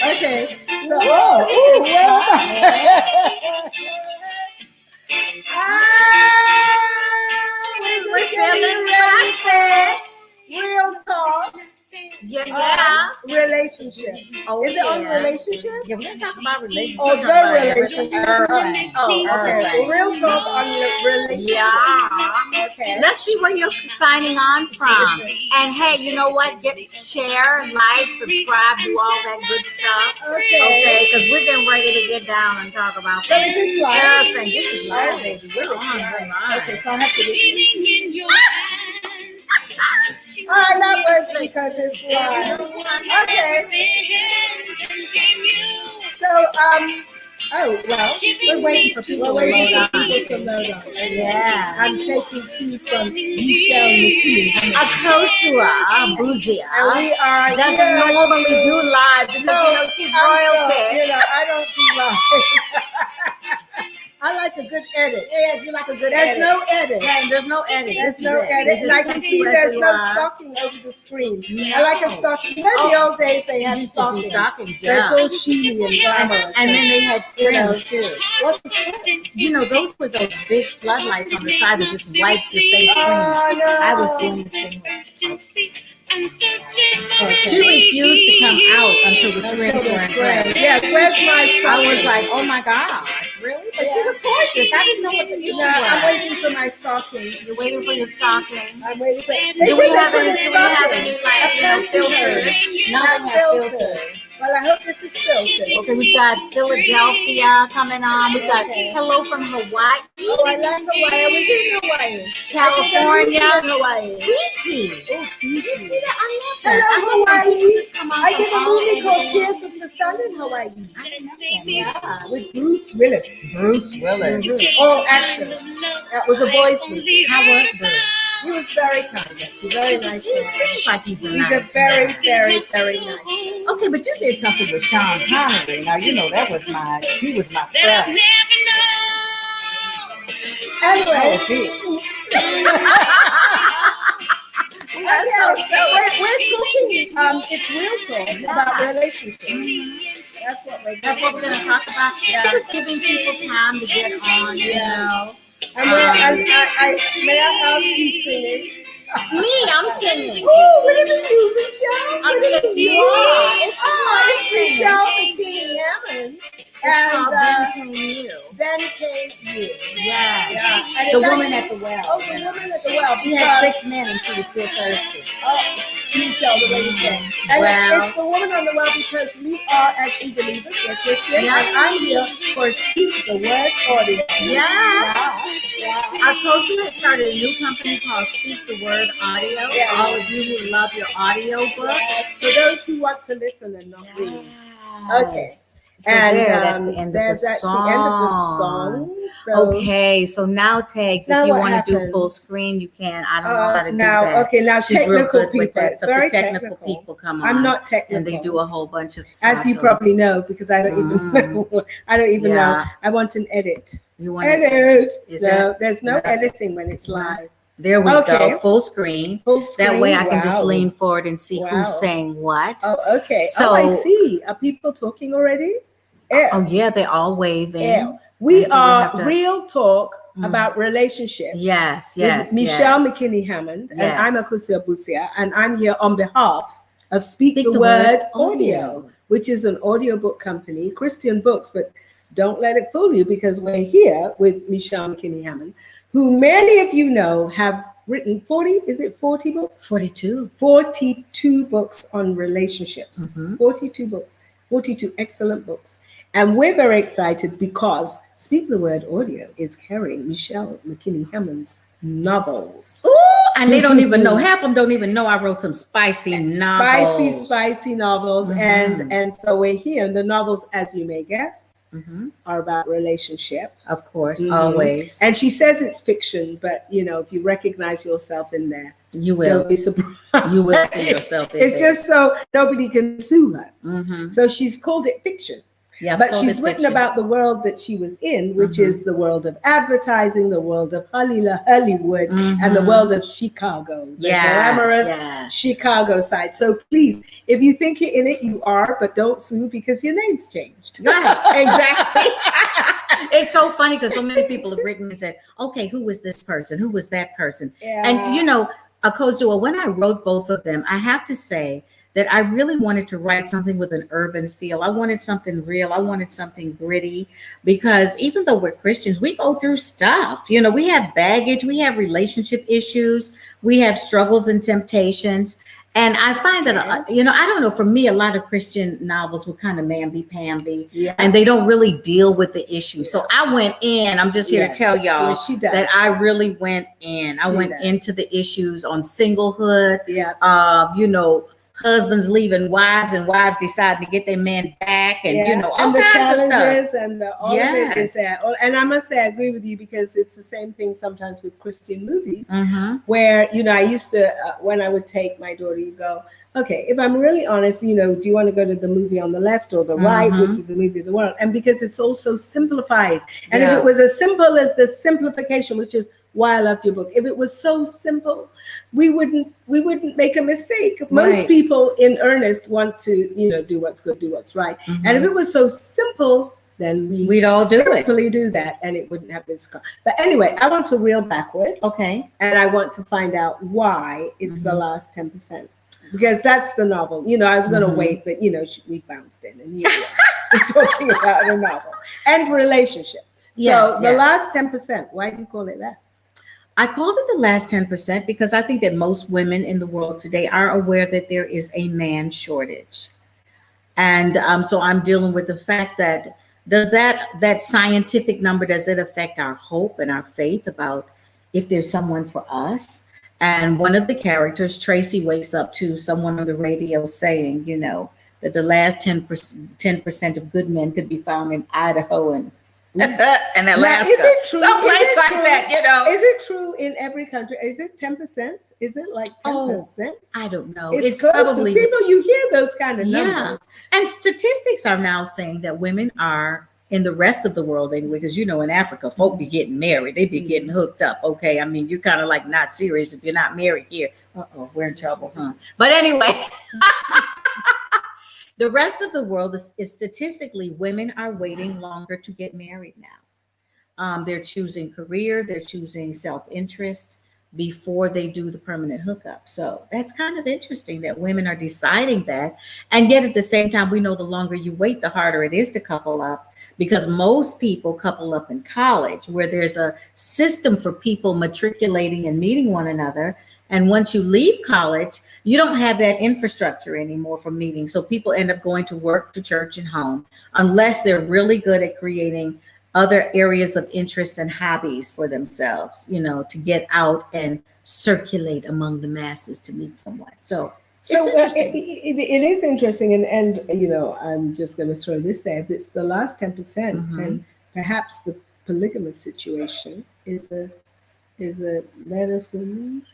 Okay. So, we're feeling spicy. Real talk. Yeah. Relationships. Oh, Is it on relationships? Yeah, we're going to talk about relationships. Oh, the relationship. Oh, Okay. So real talk on relationships. Yeah. Okay. Let's see where you're signing on from. And hey, you know what? Share, like, subscribe, do all that good stuff. Okay, because we're getting ready to get down and talk about So is this live? everything. This is live, baby. We're on live. Okay, so I have to listen. All right, that was because it's live. Okay. So, oh, well, We're waiting for people to load on. Yeah. I'm taking cues from Michelle McKee. AKOSUA, BUSIA. And we are doesn't normally do live because you know she's royalty. I don't do live. I like a good edit. Yeah, you like a good edit. There's no edit. Yeah, there's no edit. There's no edit. And I can see there's no stocking over the screen. No. I like a stocking. You know, the old days they had stockings. Yeah. They're so sheeny and glamorous. And then they had strings too. You know, those were those big floodlights on the side that just wiped your face clean. No. I was doing this thing. She refused to come out until the strings were in place. Yeah, where's my stocking? I was like, oh my gosh, really? But she was gorgeous. I didn't know what the issue was. I'm waiting for my stocking. You're waiting for your stocking. I'm waiting for Do we have any like, filters? Nothing has filters. Well, I hope this is filtered. Okay, we've got Philadelphia coming on. We've got hello from Hawaii. Oh, I like Hawaii. I was in Hawaii. California. Hawaii. Fiji. Oh, Fiji. You see that? I love Hello, that. Hawaii. I did a movie called Tears of the Sun in Hawaii. I didn't know that. Yeah, with Bruce Willis. Bruce Willis. Oh, actually, that was a boy's movie. How was Bruce? He was very kind. Very nice. He seems like he's a nice very, man. very, very nice. Okay, but you did something with Sean Connery. Now you know that was he was my friend. Anyway, we're talking. It's real talk about relationships. That's what we're gonna talk about. Yeah. Just giving people time to get on, you know. And may I ask you singing? Me, I'm singing. Oh, what is it, you, Michelle? I'm What is singing. it? It's Michelle McKee Hammond. And Then Came You. Then Came You. Yeah. And The woman at the well. Oh, the woman at the well. She had 6 men and she was still thirsty. Oh, Michelle, the way you say. And Well. it's the woman on the well because we are as believers, we're Christian. Yeah. And I'm here for Speak the Word Audio. Yeah. Yeah. AKOSUA started a new company called Speak the Word Audio. Yeah. All of you who love your audiobook. For those who want to listen and not read. Okay. So And that's the end of the that's song. the end of the song. So, Okay, so now Tags, Now if you what want to do happens? full screen, you can. I don't know how to do now, that. okay, now She's real technical good with people. that. So Very the technical people come on. I'm not technical. and they do a whole bunch of stuff. as you so probably know, because I don't even know. I don't even know. Yeah. I want an edit. You want to, Edit. Is No, that- there's no no. editing when it's live. there we Okay. go, full screen. Full screen. That way I can just Wow. lean forward and see Wow. who's saying what. Oh, okay. So- I see. Are people talking already? Yeah. Oh yeah, they're all waving. Yeah. We And so we are have to- real talk Mm. about relationships. Yes, with yes. Michelle yes. McKinney Hammond, and Yes. I'm AKOSUA BUSIA, and I'm here on behalf of Speak the Word Audio, which is an audiobook company, Christian books, but don't let it fool you because we're here with Michelle McKinney Hammond, who many of you know have written 40 books? 42. 42 books on relationships. Mhm. 42 books, 42 excellent books. And we're very excited because Speak the Word Audio is carrying Michelle McKinney Hammond's novels. Ooh, and they don't even know. Half of them don't even know I wrote some spicy novels. Spicy novels. Mhm. And so we're here. And the novels, as you may guess, Mhm. are about relationship. Of course, Mhm. always. And she says it's fiction, but if you recognize yourself in there, You will. don't be surprised. You will see yourself in It's there. just so nobody can sue her. Mhm. So she's called it fiction. Yeah, but she's written fiction. about the world that she was in, which is the world of advertising, the world of Hollywood, and the world of Chicago, the glamorous Chicago side. So please, if you think you're in it, you are, but don't sue because your name's changed. Right, exactly. It's so funny because so many people have written and said, okay, who was this person? Who was that person? Yeah. And, you know, AKOSUA, when I wrote both of them, I have to say that I really wanted to write something with an urban feel. I wanted something real. I wanted something gritty, because even though we're Christians, we go through stuff. You know, we have baggage, we have relationship issues, we have struggles and temptations. And I find that, you know, I don't know, for me, a lot of Christian novels were kind of mamby-pamby, and they don't really deal with the issue. So I went in, I'm just here to tell y'all that I really went in. I went into the issues on singlehood, you know, husbands leaving wives and wives deciding to get their man back, and you know, all and the kinds of challenges stuff. and all of it is there. And I must say I agree with you, because it's the same thing sometimes with Christian movies, where, you know, I used to when I would take my daughter, you go, okay, if I'm really honest, you know, do you want to go to the movie on the left or the right, which is the movie of the world? And because it's also simplified, and if it was as simple as the simplification, which is why I loved your book. If it was so simple, we wouldn't make a mistake. Most people in earnest want to, you know, do what's good, do what's right. And if it was so simple, then we'd all simply do that, and it wouldn't have this. But anyway, I want to reel backwards. Okay. And I want to find out why it's the last 10%. Because that's the novel. You know, I was going to wait, but, you know, we bounced in, and we're talking about a novel and relationship. So the last 10%, why do you call it that? I called it the last 10% because I think that most women in the world today are aware that there is a man shortage. And so I'm dealing with the fact that that scientific number, does it affect our hope and our faith about if there's someone for us? And one of the characters, Tracy, wakes up to someone on the radio saying, you know, that the last 10% of good men could be found in Idaho and and Alaska. Now, is it true? Someplace like that, you know. Is it true in every country? Is it 10%? Is it like 10%? I don't know. It's probably people, you hear those kind of numbers. Yeah. And statistics are now saying that women are, in the rest of the world anyway, because, you know, in Africa, folk be getting married. They be getting hooked up. Okay. I mean, you're kind of like not serious if you're not married here. We're in trouble, huh? But anyway, the rest of the world is statistically, women are waiting longer to get married now. They're choosing career, they're choosing self-interest before they do the permanent hookup. So that's kind of interesting that women are deciding that. And yet at the same time, we know the longer you wait, the harder it is to couple up, because most people couple up in college, where there's a system for people matriculating and meeting one another. And once you leave college, you don't have that infrastructure anymore for meeting. So people end up going to work, to church, and home, unless they're really good at creating other areas of interest and hobbies for themselves, you know, to get out and circulate among the masses to meet someone. So it's interesting. It is interesting. And, you know, I'm just going to throw this there. If it's the last 10%, then perhaps the polygamous situation is a better solution.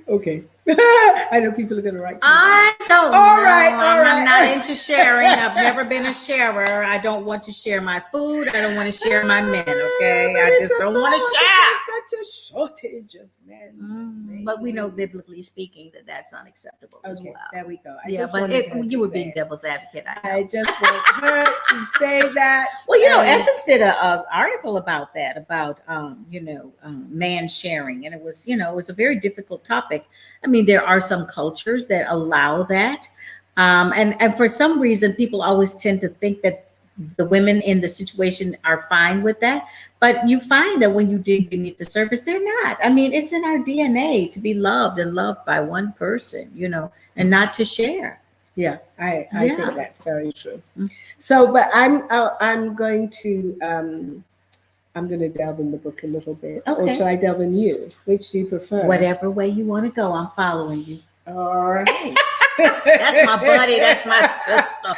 Okay. I know people are going to write. I don't know. All right. I'm not into sharing. I've never been a sharer. I don't want to share my food. I don't want to share my men. Okay. I just don't want to share. Such a shortage of men. But we know, biblically speaking, that that's unacceptable as well. There we go. You were being devil's advocate. I just want her to say that. Well, you know, Essence did an article about that, about man sharing, and it was, you know, it was a very difficult topic. I mean, there are some cultures that allow that, and for some reason, people always tend to think that the women in the situation are fine with that. But you find that when you dig beneath the surface, they're not. I mean, it's in our DNA to be loved and loved by one person, you know, and not to share. Yeah, I think that's very true. So, but I'm going to delve in the book a little bit. Okay. Or should I delve in you? Which do you prefer? Whatever way you want to go, I'm following you. All right. That's my buddy. That's my sister.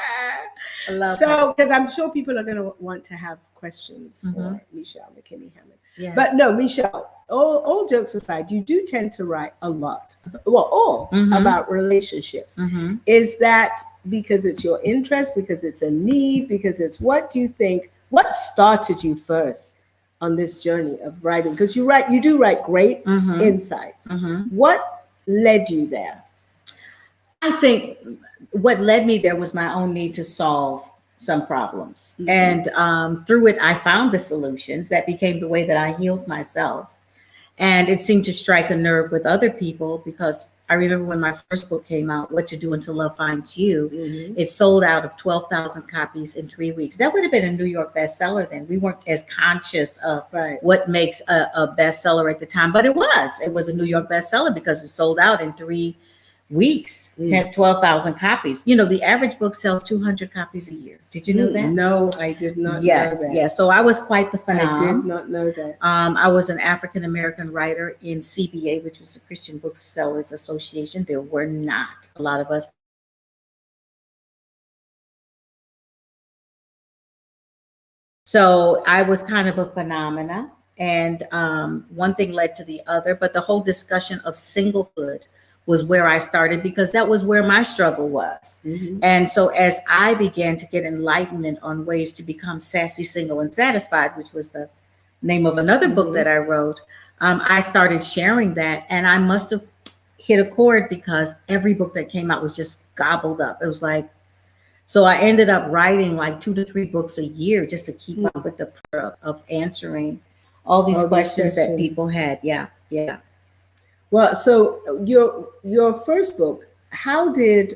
I love so, because I'm sure people are going to want to have questions for Michelle McKinney-Hammond. Yes. But no, Michelle, all jokes aside, you do tend to write a lot, about relationships. Is that because it's your interest, because it's a need, because it's what do you think, what started you first on this journey of writing? Because you do write great insights. What led you there? I think what led me there was my own need to solve some problems. And through it, I found the solutions that became the way that I healed myself. And it seemed to strike a nerve with other people, because I remember when my first book came out, What to Do Until Love Finds You, it sold out of 12,000 copies in 3 weeks. That would have been a New York bestseller then. We weren't as conscious of what makes a bestseller at the time, but it was a New York bestseller because it sold out in 3 weeks, 12,000 copies. You know, the average book sells 200 copies a year. Did you know that? No, I did not know that. Yes. So I was quite the phenomenon. I did not know that. I was an African-American writer in CBA, which was the Christian Booksellers Association. There were not a lot of us. So I was kind of a phenomena, and one thing led to the other, but the whole discussion of singlehood was where I started, because that was where my struggle was. And so as I began to get enlightenment on ways to become sassy, single, and satisfied, which was the name of another book that I wrote, I started sharing that, and I must have hit a chord because every book that came out was just gobbled up. It was like, so I ended up writing like 2 to 3 books a year just to keep up with the pressure of answering all these questions that people had. Yeah. Well, so your first book, how do you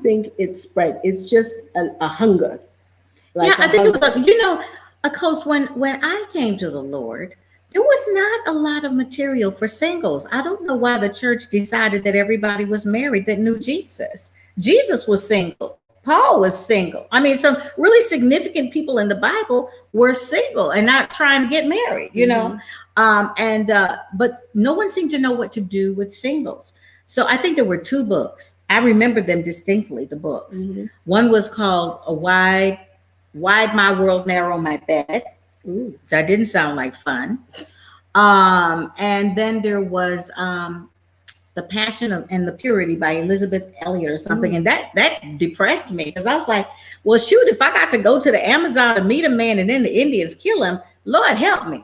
think it spread? It's just a hunger. Like I think it was like, because when I came to the Lord, there was not a lot of material for singles. I don't know why the church decided that everybody was married that knew Jesus. Jesus was single. Paul was single. I mean, some really significant people in the Bible were single and not trying to get married, you know. But no one seemed to know what to do with singles. So I think there were 2 books. I remember them distinctly, the books. One was called A Wide My World, Narrow My Bed. That didn't sound like fun. And then there was The Passion and the Purity by Elizabeth Elliot or something. And that depressed me, because I was like, well, shoot, if I got to go to the Amazon to meet a man and then the Indians kill him, Lord help me.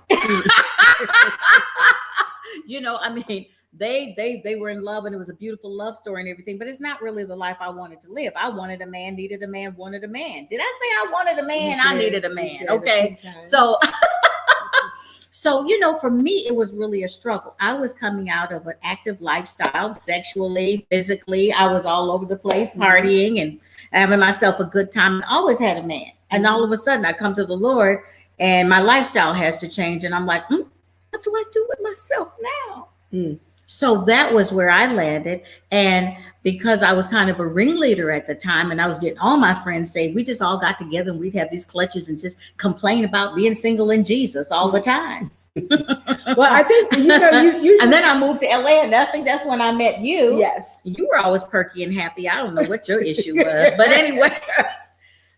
I mean, they were in love and it was a beautiful love story and everything, but it's not really the life I wanted to live. I wanted a man, needed a man, wanted a man. Did I say I wanted a man? I needed a man. Okay. So, for me, it was really a struggle. I was coming out of an active lifestyle, sexually, physically. I was all over the place, partying and having myself a good time, and always had a man. And all of a sudden I come to the Lord and my lifestyle has to change. And I'm like, what do I do with myself now? So that was where I landed. And because I was kind of a ringleader at the time, and I was getting all my friends say, we just all got together and we'd have these clutches and just complain about being single in Jesus all the time. Well, I think, you and then I moved to LA, and I think that's when I met you. Yes. You were always perky and happy. I don't know what your issue was, but anyway.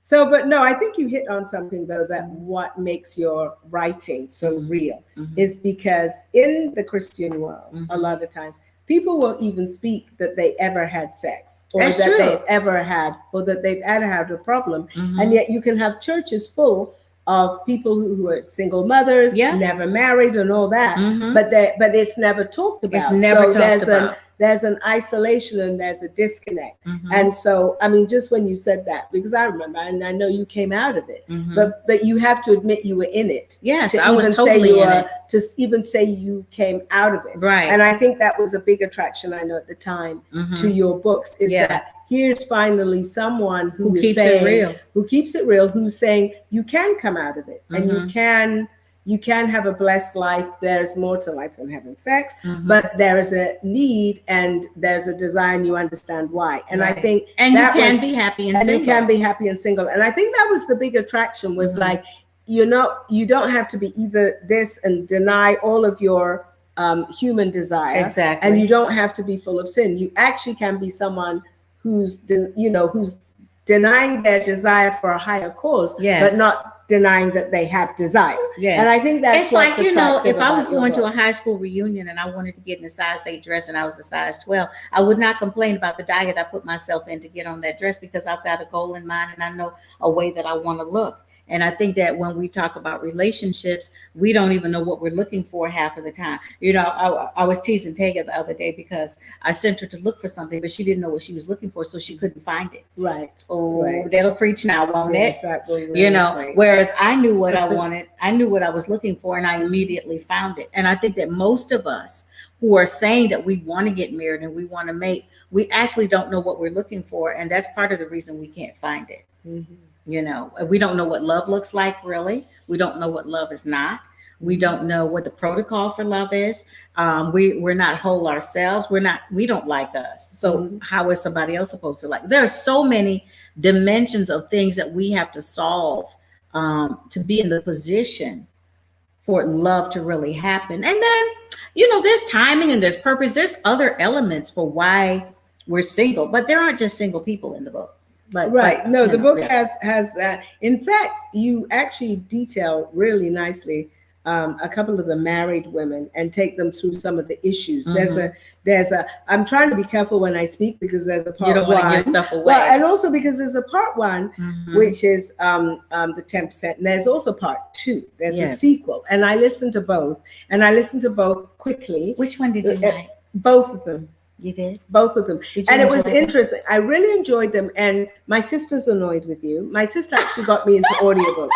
So, but no, I think you hit on something though, that what makes your writing so real is because in the Christian world, a lot of times people will even speak that they ever had sex, or That's that true. they've ever had, or that they've ever had a problem. And yet you can have churches full of people who are single mothers, never married and all that, but it's never talked about. It's never talked about. There's an isolation and there's a disconnect. And so, I mean, just when you said that, because I remember, and I know you came out of it, but you have to admit you were in it. Yes, I was totally in it. To even say you came out of it. Right. And I think that was a big attraction, I know at the time, to your books, is that here's finally someone who keeps it real, who's saying you can come out of it, and you can have a blessed life. There's more to life than having sex, but there is a need and there's a desire, and you understand why. And I think you can be happy and single. You can be happy and single. And I think that was the big attraction, was like, you don't have to be either this and deny all of your human desire. Exactly. And you don't have to be full of sin. You actually can be someone who's denying their desire for a higher cause, but not denying that they have desire. Yes. And I think that's it's like, what's you know, attractive if I was about your going to a book. high school reunion and I wanted to get in a size 8 dress and I was a size 12, I would not complain about the diet I put myself in to get on that dress, because I've got a goal in mind and I know a way that I want to look. And I think that when we talk about relationships, we don't even know what we're looking for half of the time. You know, I was teasing Tega the other day because I sent her to look for something, but she didn't know what she was looking for, so she couldn't find it. Right. Oh, Right. that'll preach now, won't Yes, it? that will really You know, preach. whereas I knew what I wanted, I knew what I was looking for, and I immediately found it. And I think that most of us who are saying that we want to get married and we want to mate, we actually don't know what we're looking for, and that's part of the reason we can't find it. Mm-hmm. You know, we don't know what love looks like, really. We don't know what love is not. We don't know what the protocol for love is. We're not whole ourselves. We don't like us. So how is somebody else supposed to like? There are so many dimensions of things that we have to solve to be in the position for love to really happen. And then, you know, there's timing and there's purpose. There's other elements for why we're single, but there aren't just single people in the book. Right. No, the book has that. In fact, you actually detail really nicely a couple of the married women and take them through some of the issues. There's a I'm trying to be careful when I speak, because there's a part you don't one. want to give stuff away. Well, and also because there's a part one, which is the 10%. And there's also part 2. There's a sequel. And I listened to both. And I listened to both quickly. Which one did you like? Both of them. You did? Both of them. And it was interesting. I really enjoyed them. And my sister's annoyed with you. My sister actually got me into audiobooks.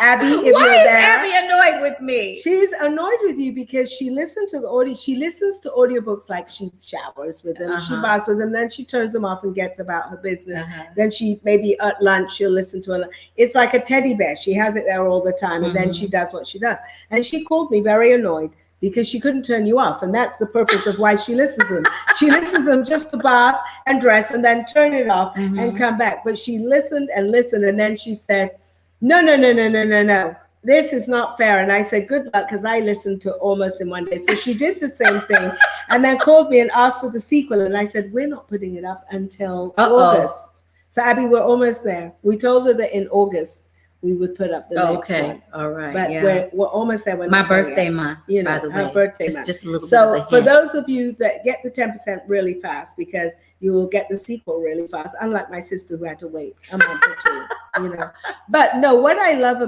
Abby, if you're there. Why is Abby annoyed with me? She's annoyed with you because she listened to the audio. She listens to audiobooks like she showers with them, she baths with them, then she turns them off and gets about her business. Then she maybe at lunch she'll listen to it. It's like a teddy bear. She has it there all the time, and then she does what she does. And she called me very annoyed because she couldn't turn you off, and that's the purpose of why she listens to them. She listens to them just to bath and dress, and then turn it off and come back. But she listened and listened, and then she said, No. This is not fair. And I said, good luck, because I listened to almost in one day. So she did the same thing and then called me and asked for the sequel. And I said, we're not putting it up until August. So Abby, we're almost there. We told her that in August we would put up the next one. All right. But we're almost there. My birthday month, you know, by the way. her birthday month. Just a little bit so of a for hint. those of you that get the 10% really fast, because you will get the sequel really fast, unlike my sister who had to wait a month or two, you know. But no, what I love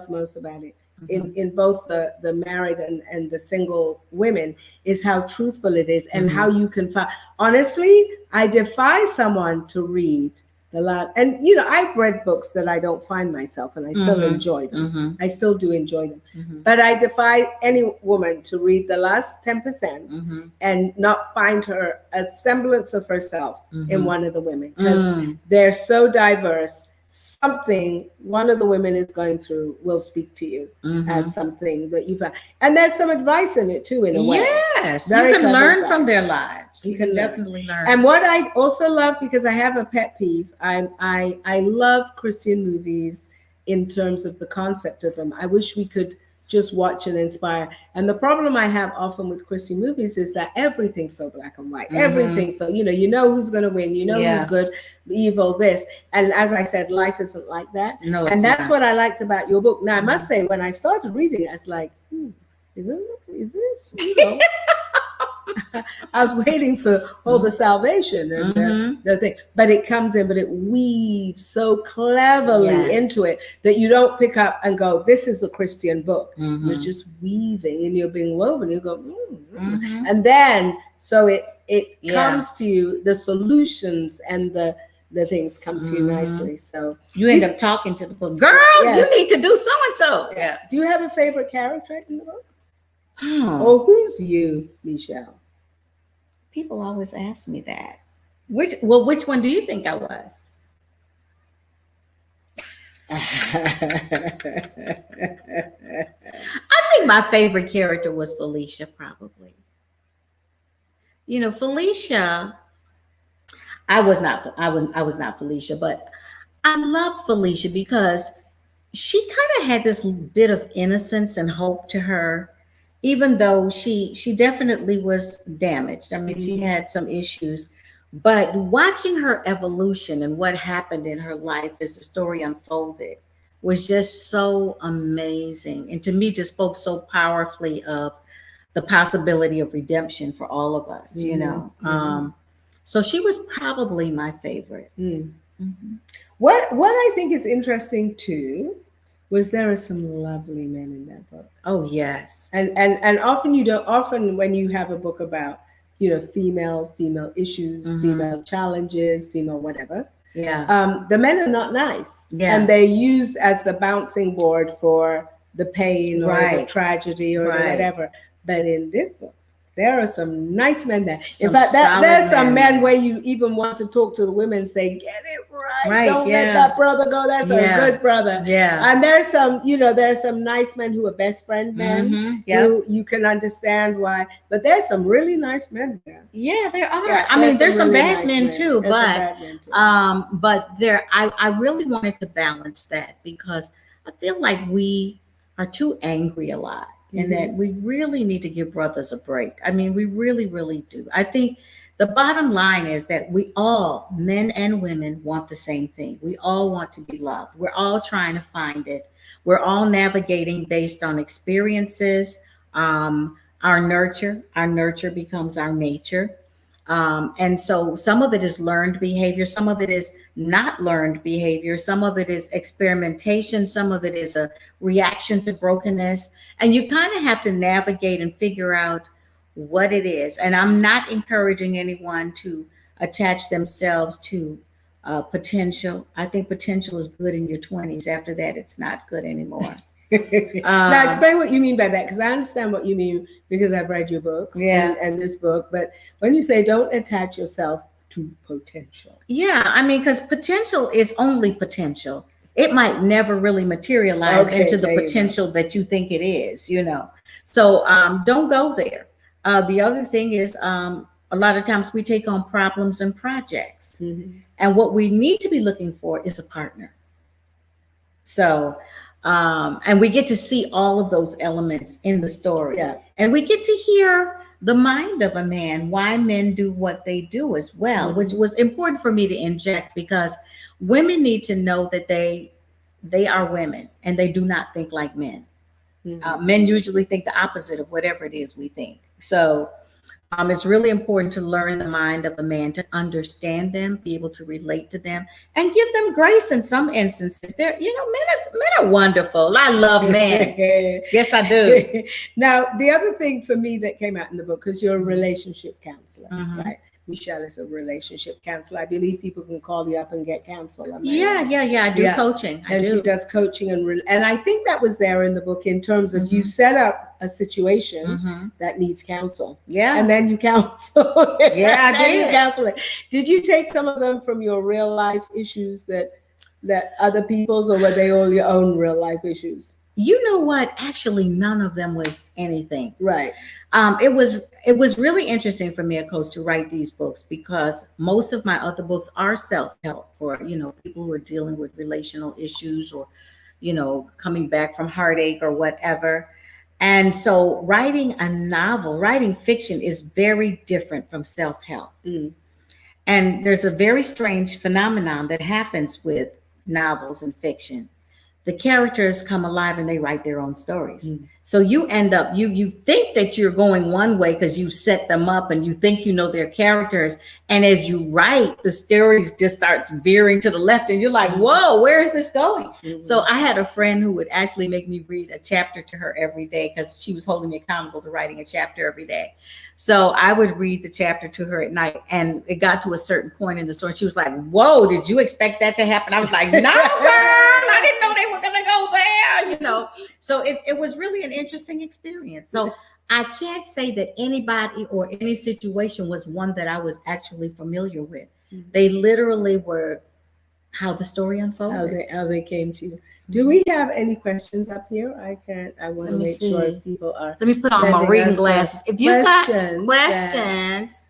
most about it, in both the married and the single women, is how truthful it is and how you can find. Honestly, I defy someone to read the last, and you know, I've read books that I don't find myself, and I still enjoy them. I still do enjoy them. But I defy any woman to read the last 10% and not find her a semblance of herself in one of the women, because they're so diverse. Something one of the women is going through will speak to you as something that you found. And there's some advice in it too, in a way. Yes, Very you can clever learn advice. from their lives. You You can can learn. definitely learn. And what I also love, because I have a pet peeve, I love Christian movies in terms of the concept of them. I wish we could just watch and inspire. And the problem I have often with Christian movies is that everything's so black and white. Everything. So, you know who's going to win, you know who's good, evil, this. And as I said, life isn't like that. No, and it's that's not. what I liked about your book. Now, I must say, when I started reading it, I was like, is this, you know? I was waiting for all the salvation and the thing, but it comes in, but it weaves so cleverly into it that you don't pick up and go, this is a Christian book. You're just weaving and you're being woven. You go, and then so it comes to you, the solutions and the things come to you nicely. So you end up talking to the book, girl, you need to do so and so. Yeah. Do you have a favorite character in the book? Oh. Or who's you, Michelle? People always ask me that. Which one do you think I was? I think my favorite character was Felicia, probably. You know, Felicia, I was not Felicia, but I loved Felicia because she kind of had this bit of innocence and hope to her, even though she definitely was damaged. I mean, she had some issues, but watching her evolution and what happened in her life as the story unfolded was just so amazing. And to me, just spoke so powerfully of the possibility of redemption for all of us, you know. So she was probably my favorite. What I think is interesting too was there are some lovely men in that book. Oh yes. And often when you have a book about, female issues, female challenges, female whatever, the men are not nice. And they're used as the bouncing board for the pain or the tragedy or the whatever. But in this book, there are some nice men there. In fact, there's some men where you even want to talk to the women and say, get it right. Don't let that brother go. That's a good brother. And there's some nice men who are best friend men who you can understand why. But there's some really nice men there. Yeah, there are. Yeah, I mean, there's some really bad men too, but I really wanted to balance that because I feel like we are too angry a lot. And that we really need to give brothers a break. I mean, we really, really do. I think the bottom line is that we all, men and women, want the same thing. We all want to be loved. We're all trying to find it. We're all navigating based on experiences, our nurture. Our nurture becomes our nature. And so some of it is learned behavior. Some of it is not learned behavior. Some of it is experimentation. Some of it is a reaction to brokenness. And you kind of have to navigate and figure out what it is. And I'm not encouraging anyone to attach themselves to potential. I think potential is good in your 20s. After that, it's not good anymore. Now explain what you mean by that, because I understand what you mean because I've read your books and this book. But when you say don't attach yourself to potential, I mean, because potential is only potential. It might never really materialize into the potential that you think it is, So don't go there. The other thing is a lot of times we take on problems and projects, and what we need to be looking for is a partner. So. And we get to see all of those elements in the story. And we get to hear the mind of a man, why men do what they do as well, which was important for me to inject because women need to know that they are women and they do not think like men. Men usually think the opposite of whatever it is we think. So it's really important to learn the mind of a man, to understand them, be able to relate to them, and give them grace in some instances. Men are wonderful. I love men. Yes, I do. Now, the other thing for me that came out in the book, because you're a relationship counselor, right? Michelle is a relationship counselor. I believe people can call you up and get counsel. I do coaching. She does coaching, and I think that was there in the book in terms of you set up a situation that needs counsel. And then you counsel. I did. You counsel it. Did you take some of them from your real life issues that other people's, or were they all your own real life issues? You know what? Actually, none of them was anything. Right. It was really interesting for me, of course, to write these books because most of my other books are self-help for, people who are dealing with relational issues or, coming back from heartache or whatever. And so writing a novel, writing fiction is very different from self-help. And there's a very strange phenomenon that happens with novels and fiction. The characters come alive and they write their own stories. So you end up, you think that you're going one way because you set them up and you think their characters. And as you write, the stories just starts veering to the left and you're like, whoa, where is this going? So I had a friend who would actually make me read a chapter to her every day because she was holding me accountable to writing a chapter every day. So I would read the chapter to her at night, and it got to a certain point in the story. She was like, whoa, did you expect that to happen? I was like, no, girl, I didn't know they were going to go there, So it was really an interesting experience. So I can't say that anybody or any situation was one that I was actually familiar with. They literally were how the story unfolded. How they came to you. Do we have any questions up here? I want to make sure if people are. Let me put on my reading glasses. If you got questions,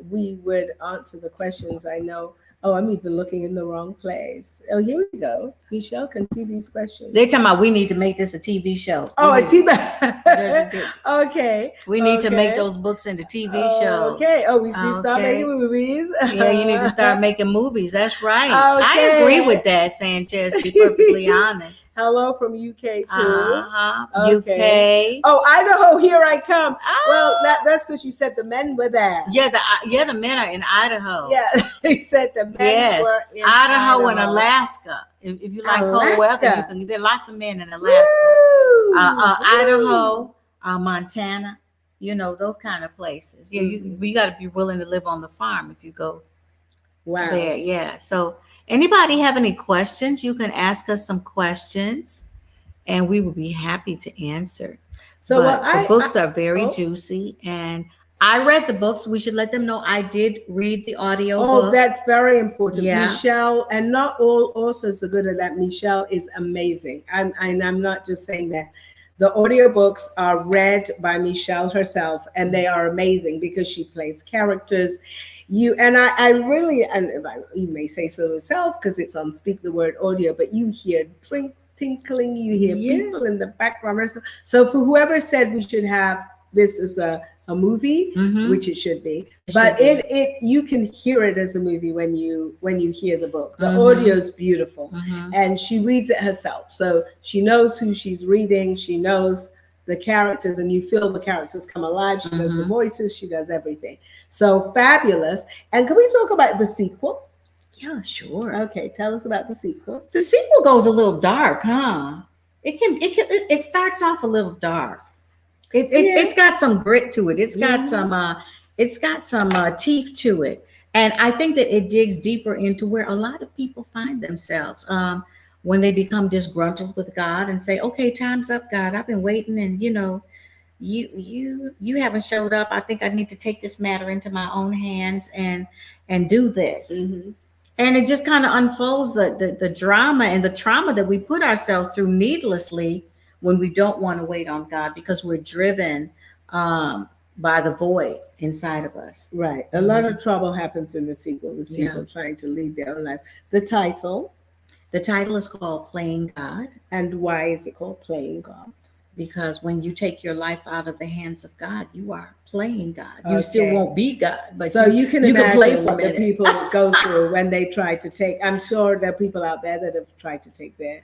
we would answer the questions. I know Oh, I'm even looking in the wrong place. Oh, here we go. Michelle can see these questions. They're talking about we need to make this a TV show. Oh, a TV. There's- Okay. We need to make okay. those books into TV shows. Okay. Oh, we need to start Okay. making movies. Yeah, you need to start making movies. That's right. Okay. I agree with that, Sanchez, to be perfectly honest. Hello from UK too. UK. Oh, Idaho, here I come. Oh. Well, that's because you said the men were there. Yeah, the men are in Idaho. Yeah, he said the men were in Idaho and Alaska. If you like cold weather, there are lots of men in Alaska. Woo! Idaho, Montana, those kind of places. Yeah, you got to be willing to live on the farm if you go there. Yeah. So anybody have any questions, you can ask us some questions and we will be happy to answer. So the books are very juicy, and I read the books. We should let them know I did read the audio books. Oh, that's very important. Yeah. Michelle, and not all authors are good at that. Michelle is amazing. I'm not just saying that. The audiobooks are read by Michelle herself, and they are amazing because she plays characters. I really, and you may say so yourself because it's on Speak the Word audio, but you hear drinks tinkling, you hear people in the background. So for whoever said we should have this as a movie, which it should be, but you can hear it as a movie when you hear the book. The audio is beautiful, and she reads it herself, so she knows who she's reading. She knows the characters, and you feel the characters come alive. She does the voices, she does everything. So fabulous. And can we talk about the sequel? Yeah, sure. Okay, tell us about the sequel. The sequel goes a little dark, huh? It starts off a little dark. It's got some grit to it. It's got some teeth to it, and I think that it digs deeper into where a lot of people find themselves when they become disgruntled with God and say, "Okay, time's up, God. I've been waiting, and you haven't showed up. I think I need to take this matter into my own hands and do this." And it just kind of unfolds the drama and the trauma that we put ourselves through needlessly when we don't want to wait on God because we're driven by the void inside of us. Right. A lot of trouble happens in the sequel with people trying to lead their own lives. The title is called Playing God. And why is it called Playing God? Because when you take your life out of the hands of God, you are playing God. You still won't be God, but so you can imagine play for what the people go through when they try to take. I'm sure there are people out there that have tried to take their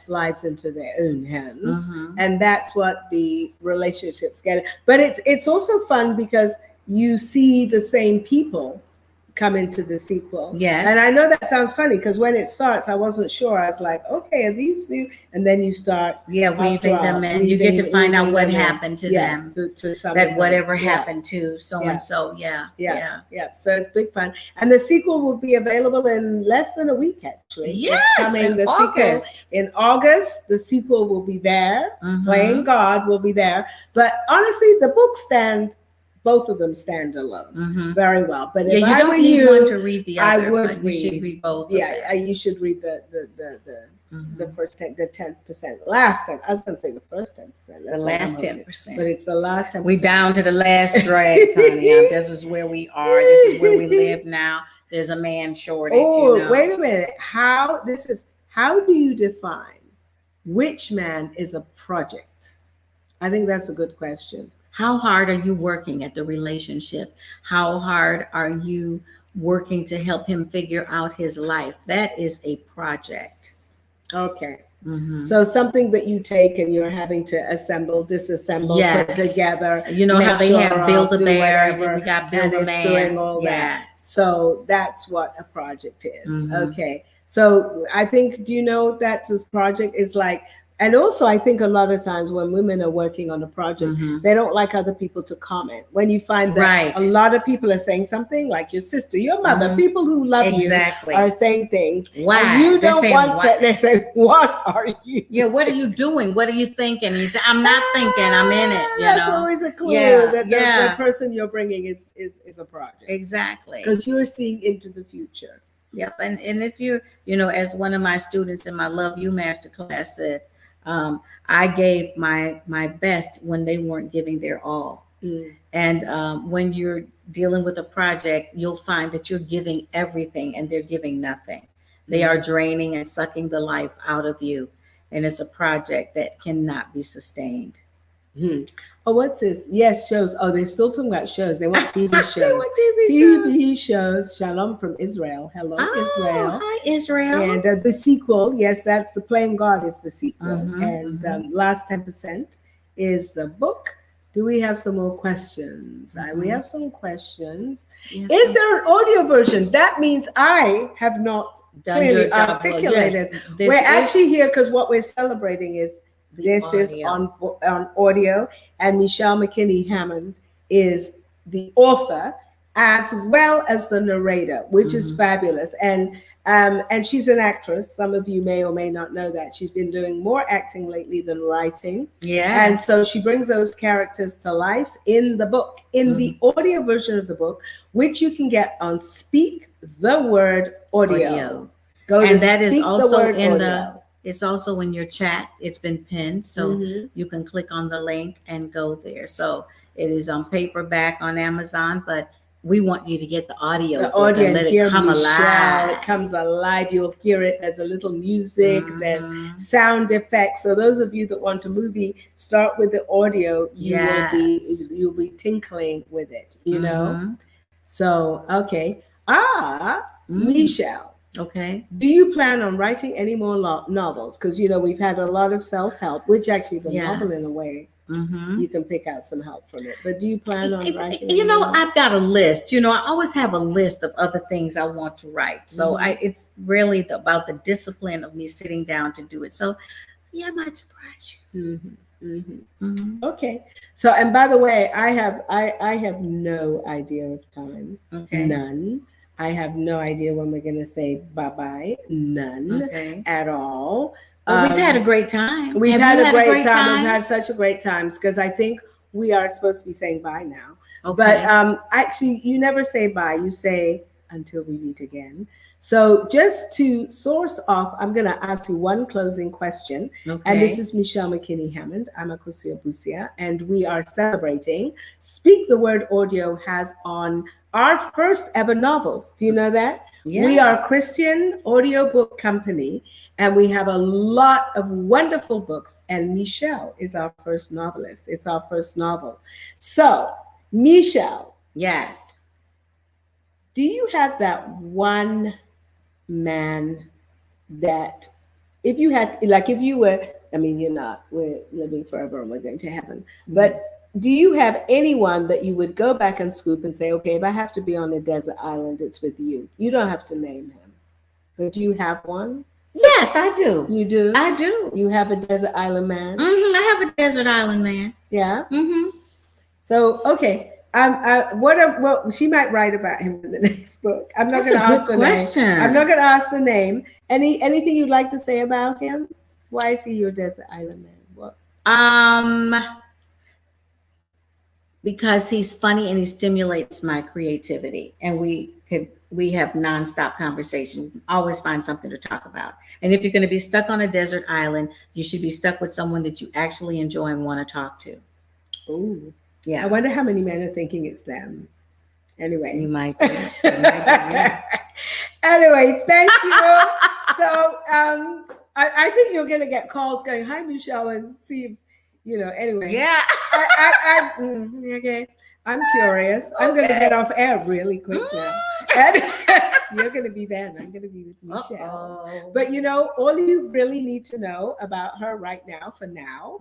lives into their own hands, and that's what the relationships get. But it's also fun because you see the same people come into the sequel. Yes. And I know that sounds funny because when it starts, I wasn't sure. I was like, okay, are these new? And then you start weaving them in. You get to find out what happened to them. To some that whatever happened to so and so. Yeah. So it's big fun. And the sequel will be available in less than a week, actually. Yes, it's coming in August. In August, the sequel will be there. Playing God will be there. But honestly, the books both of them stand alone very well. But if I were you, want to read the other, I would read. You should read both. You should read the first 10%. Last 10. I was going to say the first 10%. The last 10%. But it's the last 10%. We down to the last dregs, honey. This is where we are. This is where we live now. There's a man shortage. Oh, wait a minute. How do you define which man is a project? I think that's a good question. How hard are you working at the relationship? How hard are you working to help him figure out his life? That is a project. Okay. So something that you take and you're having to assemble, disassemble, put together. You know how they have Build-A-Bear, we got Build-A-Man. Doing all that. So that's what a project is. Okay. So I think, do you know that this project is like, and also I think a lot of times when women are working on a project, they don't like other people to comment. When you find that a lot of people are saying something, like your sister, your mother, people who love you are saying things. Why? You don't want to, they say, what are you? Yeah, what are you doing? What are you thinking? I'm not thinking, I'm in it. That's always a clue that the person you're bringing is a project. Exactly. Because you're seeing into the future. Yep. And if you're, as one of my students in my Love You Masterclass said, I gave my best when they weren't giving their all. And when you're dealing with a project, you'll find that you're giving everything and they're giving nothing. They are draining and sucking the life out of you. And it's a project that cannot be sustained. Oh, what's this? Yes, shows. Oh, they're still talking about shows. They want TV shows. They want TV shows. Shalom from Israel. Hello, Oh, Israel. hi, Israel. And the sequel, yes, that's the Playing God is the sequel. Last 10% is the book. Do we have some more questions? We have some questions. Is there an audio version? That means I have not Done clearly your job well. articulated. Yes, We're actually here because what we're celebrating is this audio. is on audio, and Michelle McKinney Hammond is the author as well as the narrator, which is fabulous. And she's an actress. Some of you may or may not know that. She's been doing more acting lately than writing. Yeah. And so she brings those characters to life in the book, in the audio version of the book, which you can get on Speak the Word Audio. Go and to that is Speak also the Word in Audio. it's also in your chat. It's been pinned, so you can click on the link and go there. So it is on paperback on Amazon, but we want you to get the audio. The audio and let hear it come Michelle. alive. It comes alive. You'll hear it. There's a little music. There's sound effects. So those of you that want a movie, start with the audio. You'll be tinkling with it. You know. So okay. Michelle. Okay. Do you plan on writing any more novels? Because we've had a lot of self-help, which actually the novel in a way. You can pick out some help from it. But do you plan on writing? I've got a list. I always have a list of other things I want to write. So it's really about the discipline of me sitting down to do it. So yeah, I might surprise you. Okay. So, and by the way, I have no idea of time. Okay. None. I have no idea when we're going to say bye-bye. None at all. Well, we've had a great time. We've had a great time. We've had such a great time because I think we are supposed to be saying bye now. Okay. But actually, you never say bye. You say until we meet again. So just to source off, I'm going to ask you one closing question. Okay. And this is Michelle McKinney Hammond. I'm AKOSUA BUSIA, and we are celebrating Speak the Word Audio has on our first ever novels. Do you know that? Yes. We are a Christian audiobook company, and we have a lot of wonderful books. And Michelle is our first novelist. It's our first novel. So, Michelle. Yes. Do you have that one man that if you had, like if you were, I mean, you're not, we're living forever and we're going to heaven, but do you have anyone that you would go back and scoop and say, okay, if I have to be on a desert island, it's with you? You don't have to name him, but do you have one? Yes, I do. You do? I do. You have a desert island man? I have a desert island man. Yeah? So, okay. Well, she might write about him in the next book. I'm not going to ask the name. I'm not going to ask the name. Anything you'd like to say about him? Why is he your desert island man? What? Because he's funny and he stimulates my creativity, and we have nonstop conversation. Always find something to talk about. And if you're going to be stuck on a desert island, you should be stuck with someone that you actually enjoy and want to talk to. Ooh. Yeah. I wonder how many men are thinking it's them. Anyway. You might be. Anyway, thank you. So I think you're going to get calls going, hi, Michelle, and see if, anyway. Yeah. Okay. I'm curious. Okay. I'm going to get off air really quick now. And you're going to be there and I'm going to be with Michelle. But, all you really need to know about her right now, for now,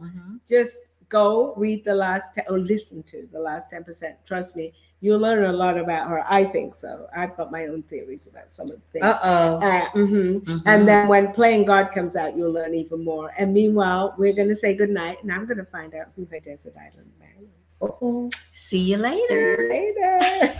just go read listen to the last 10%. Trust me, you'll learn a lot about her. I think so. I've got my own theories about some of the things. And then when Playing God comes out, you'll learn even more. And meanwhile, we're going to say goodnight, and I'm going to find out who her desert island man is. See you later. See you later.